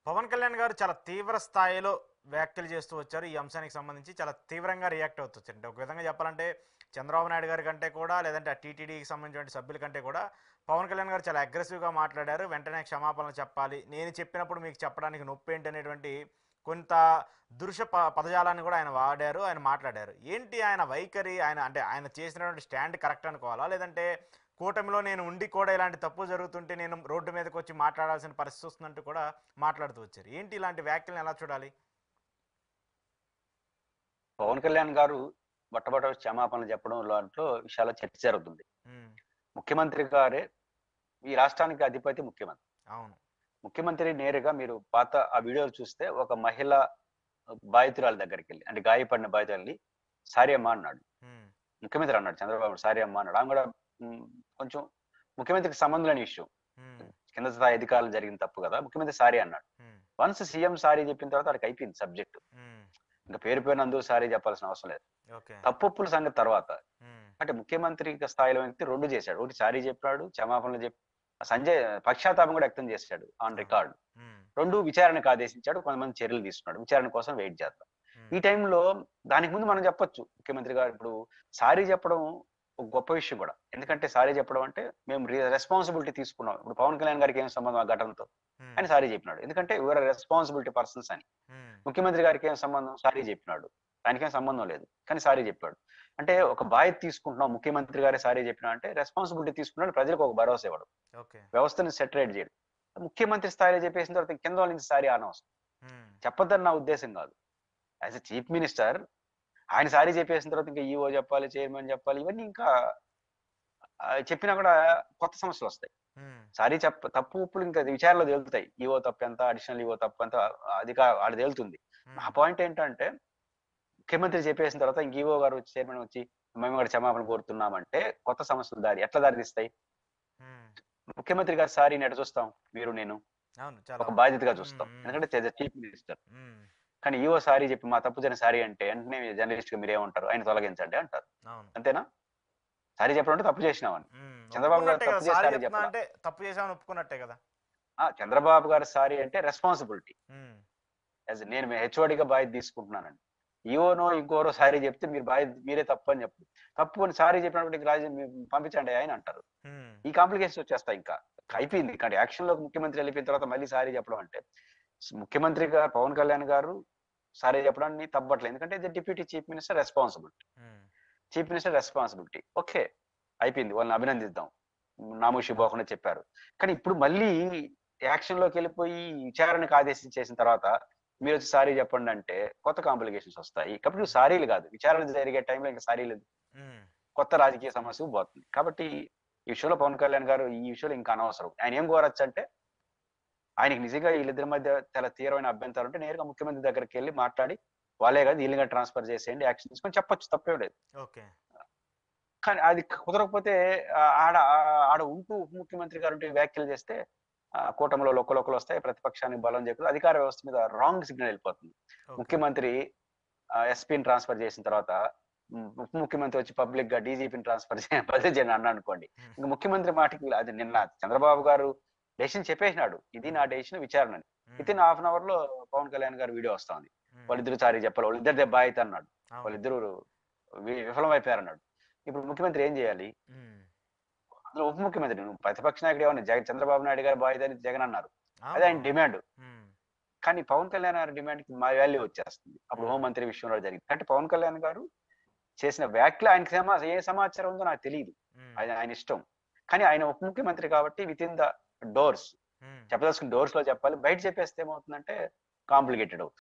పవన్ కళ్యాణ్ గారు చాలా తీవ్ర స్థాయిలో వ్యాఖ్యలు చేస్తూ వచ్చారు. ఈ అంశానికి సంబంధించి చాలా తీవ్రంగా రియాక్ట్ అవుతూ వచ్చారు. అంటే ఒక విధంగా చెప్పాలంటే చంద్రబాబు నాయుడు గారి కంటే కూడా లేదంటే ఆ టీటీడీకి సంబంధించిన సభ్యుల కంటే కూడా పవన్ కళ్యాణ్ గారు చాలా అగ్రెసివ్‌గా మాట్లాడారు. వెంటనే క్షమాపణలు చెప్పాలి. నేను చెప్పినప్పుడు మీకు చెప్పడానికి నొప్పేంటి అనేటువంటి కొంత దురుష పదజాలాన్ని కూడా ఆయన వాడారు. ఆయన మాట్లాడారు. ఏంటి ఆయన వైఖరి? ఆయన అంటే ఆయన చేసినటువంటి స్టాండ్ కరెక్ట్ అనుకోవాలా? లేదంటే కూటమిలో నేను ఉండి కూడా ఇలాంటి తప్పు జరుగుతుంటే నేను రోడ్డు మీదకి వచ్చి మాట్లాడాల్సిన పరిస్థితి వస్తుందంటూ కూడా మాట్లాడుతూ వచ్చారు. ఏంటి ఇలాంటి వ్యాఖ్యలను ఎలా చూడాలి? పవన్ కళ్యాణ్ గారు బట్టబట్ట క్షమాపణలు చెప్పడం లాంట్లో విషయాల చర్చ జరుగుతుంది. హ్మ్. ముఖ్యమంత్రి గారే ఈ రాష్ట్రానికి అధిపతి ముఖ్యమంత్రి. అవును. ముఖ్యమంత్రి నేరుగా మీరు పాత ఆ వీడియోలు చూస్తే ఒక మహిళ బాధితురాలి దగ్గరికెళ్ళి అంటే గాయపడిన బాధితురాలిని సారీ అమ్మా అన్నాడు. హ్మ్. ముఖ్యమంత్రి అన్నాడు చంద్రబాబు సారీ అమ్మా అన్నాడు. ఆమె కూడా హ్మ్, కొంచెం ముఖ్యమంత్రికి సంబంధం లేని విషయం. హ్మ్. కింద స్థాయి అధికారులు జరిగిన తప్పు కదా! ముఖ్యమంత్రి సారీ అన్నాడు. హ్మ్. వన్స్ సీఎం సారీ చెప్పిన తర్వాత ఆడికి అయిపోయింది సబ్జెక్ట్. హ్మ్. ఇంక పేరు పేరున అందరూ సారీ చెప్పాల్సిన అవసరం లేదు. ఓకే. తప్పొప్పుల సంగతి తర్వాత. హ్మ్. అంటే ముఖ్యమంత్రి స్థాయిలో వ్యక్తి 2 చేశాడు. ఒకటి సారీ చెప్పాడు, క్షమాపణలు సంజయ్ పశ్చాత్తాపం కూడా వ్యక్తం చేశాడు ఆన్ అవును. రికార్డ్. హ్మ్. 2 విచారణకు ఆదేశించాడు. కొంతమంది చర్యలు తీసుకున్నాడు. విచారణ కోసం వెయిట్ చేద్దాం. హ్మ్. ఈ టైంలో దానికి ముందు మనం చెప్పొచ్చు. ముఖ్యమంత్రి గారు ఇప్పుడు సారీ చెప్పడం ఒక గొప్ప విషయం కూడా. ఎందుకంటే సారీ చెప్పడం అంటే మేము రెస్పాన్సిబిలిటీ తీసుకున్నాం. ఇప్పుడు పవన్ కళ్యాణ్ గారికి ఏం సంబంధం ఆ ఘటనతో? హ్మ్. ఆయన సారీ చెప్పినాడు. ఎందుకంటే వి ఆర్ రెస్పాన్సిబిలిటీ పర్సన్స్ అని. హ్మ్. ముఖ్యమంత్రి గారికి ఏం సంబంధం? సారీ చెప్పినాడు. ఆయనకేం సంబంధం లేదు. కానీ సారీ చెప్పాడు. అంటే ఒక బాధ్యత తీసుకుంటున్నాం. ముఖ్యమంత్రి గారే సారీ చెప్పినా అంటే రెస్పాన్సిబిలిటీ తీసుకున్నాడు. ప్రజలకు ఒక భరోసా ఇవ్వడం. ఓకే. వ్యవస్థని సెటరేట్ చేయడం. ముఖ్యమంత్రి స్థాయిలో చెప్పేసిన తర్వాత కింద వాళ్ళ నుంచి సారీ అనవసరం. హ్మ్. చెప్పొద్దని నా ఉద్దేశ్యం కాదు. యాస్ ఎ చీఫ్ మినిస్టర్ ఆయన సారీ చెప్పేసిన తర్వాత ఇంకా ఈఓ చెప్పాలి, చైర్మన్ చెప్పాలి. ఇవన్నీ ఇంకా చెప్పినా కూడా కొత్త సమస్యలొస్తాయి. హ్మ్. సారీ తప్పు ఒప్పులు ఇంకా విచారణలో తేలుతాయి. ఈఓ తప్పెంత, అడిషనల్ ఈఓ తప్పెంత ఆడ తేలుతుంది. నా హ్మ్. పాయింట్ ఏంటంటే ముఖ్యమంత్రి చెప్పేసిన తర్వాత ఇంక ఈఓ గారు వచ్చి, చైర్మన్ వచ్చి మేము కూడా క్షమాపణ కోరుతున్నామంటే కొత్త సమస్యలు ఎట్లా దారితీస్తాయి? హ్మ్. ముఖ్యమంత్రి గారి సారీని ఎట్ట చూస్తాం? మీరు నేను అవును. చాలా ఒక బాధ్యతగా హ్మ్. చూస్తాం. హ్మ్. ఎందుకంటే చీఫ్ మినిస్టర్. హ్మ్. కానీ ఈఓ సారీ చెప్పి మా తప్పు జరిగిన సారీ అంటే వెంటనే జర్నలిస్ట్‌గా మీరేమంటారు? ఆయన తొలగించండి అంటారు. అవును. అంతేనా? సారీ చెప్పడం అంటే తప్పు చేసినామని. హ్మ్. చంద్రబాబు గారు ఒప్పుకున్నట్టే కదా! తప్పు చేసి సారీ సారీ చెప్తున్నా చెప్పలా. అంటే తప్పు చేశామని ఒప్పుకున్నట్టే కదా! చంద్రబాబు గారి సారీ అంటే రెస్పాన్సిబిలిటీ. హ్మ్. నేను హెచ్ఓడిగా బాధ్యత తీసుకుంటున్నానండి. ఈఓనో, ఇంకోరో సారీ చెప్తే మీరు మీరే తప్పు అని చెప్పు. తప్పు అని సారీ చెప్పినప్పటికి పంపించండి ఆయన అంటారు. హ్మ్. ఈ కాంప్లికేషన్స్ వచ్చేస్తాయి ఇంకా. ఓకే. అయిపోయింది. కానీ యాక్షన్‌లోకి ముఖ్యమంత్రి వెళ్ళిపోయిన తర్వాత మళ్ళీ సారీ చెప్పడం అంటే ముఖ్యమంత్రిగా పవన్ కళ్యాణ్ గారు సారీ చెప్పడాన్ని తప్పట్లేదు. ఎందుకంటే డిప్యూటీ చీఫ్ మినిస్టర్ రెస్పాన్సిబిలిటీ. హ్మ్. Chief minister responsibility. ఓకే. అయిపోయింది. వాళ్ళని అభినందిద్దాం. నామోషి పోకుండా చెప్పారు. కానీ ఇప్పుడు మళ్ళీ యాక్షన్‌లోకెళ్ళిపోయి విచారణకు ఆదేశించేసిన తర్వాత మీరొచ్చి సారీ చెప్పండంటే కొత్త కాంప్లికేషన్స్ వస్తాయి. కాబట్టి హ్మ్. సారీలు కాదు. విచారణ జరిగే టైంలో ఇంక సారీలు హ్మ్. కొత్త రాజకీయ సమస్యకు పోతుంది. కాబట్టి ఈ విషయంలో పవన్ కళ్యాణ్ గారు ఈ విషయంలో ఇంకా అనవసరం. ఆయన ఏం కోరొచ్చంటే ఆయనకి నిజంగా వీళ్ళిద్దరి మధ్య చాలా తీవ్రమైన అభ్యంతరాలుంటే నేరుగా ముఖ్యమంత్రి దగ్గరికెళ్లి మాట్లాడి వాళ్ళే కాదు ఈళ్ళని ట్రాన్స్‌ఫర్ చేసేయండి. యాక్షన్ తీసుకొని చెప్పొచ్చు. తప్పేం లేదు. ఓకే. కానీ అది కుదరకపోతే ఆడ ఉంటూ ఉప ముఖ్యమంత్రి గారు వ్యాఖ్యలు చేస్తే కూటమిలో లొక్కలొక్కలొస్తాయి. ప్రతిపక్షానికి బలం చేకూరదు. అధికార వ్యవస్థ మీద రాంగ్ సిగ్నల్ ఎళ్ళిపోతుంది. ఓకే. ముఖ్యమంత్రి ఎస్పీని ట్రాన్స్‌ఫర్ చేసిన తర్వాత ఉప ముఖ్యమంత్రి వచ్చి పబ్లిక్‌గా డీజీపీని ట్రాన్స్‌ఫర్ బదిలీ చేయండి అన్నాడనుకోండి. హ్మ్. ఇంక ముఖ్యమంత్రి మాటకి అది నిన్న చంద్రబాబు గారు డెసిషన్ చెప్పేసినాడు. ఇది నా హ్మ్. డెసిషన్ విచారణని. హ్మ్. వితిన్ హాఫ్ అన్ అవర్‌లో పవన్ కళ్యాణ్ గారి వీడియో వస్తా ఉంది. హ్మ్. వాళ్ళిద్దరూ సారీ చెప్పాలి. వాళ్ళిద్దరిదే బాధ్యత అన్నాడు. అవును. వాళ్ళిద్దరూ విఫలమైపోయారన్నాడు. ఇప్పుడు ముఖ్యమంత్రి ఏం చేయాలి? హ్మ్. అందులో ఉప ముఖ్యమంత్రి నువ్వు ప్రతిపక్ష నాయకుడు ఏమన్నా చంద్రబాబు నాయుడు గారి బాధ్యత అని జగన్ అన్నారు. అదే ఆయన అవునవును. డిమాండ్. హ్మ్. కానీ పవన్ కళ్యాణ్ గారి డిమాండ్‌కి మా వాల్యూ వచ్చేస్తుంది. అప్పుడు హ్మ్. హోంమంత్రి విషయంలో జరిగింది. అంటే పవన్ కళ్యాణ్ గారు చేసిన వ్యాఖ్యలు ఆయనకి ఏ సమాచారం ఉందో నాకు తెలీదు. హ్మ్. అది ఆయన ఇష్టం. కానీ ఆయన ఉప ముఖ్యమంత్రి కాబట్టి వితిన్ ద డోర్స్ హ్మ్. చెప్పదలుచుకున్న డోర్స్‌లో చెప్పాలి. బయట చెప్పేస్తే ఏమవుతుందంటే కాంప్లికేటెడ్ అవుతుంది.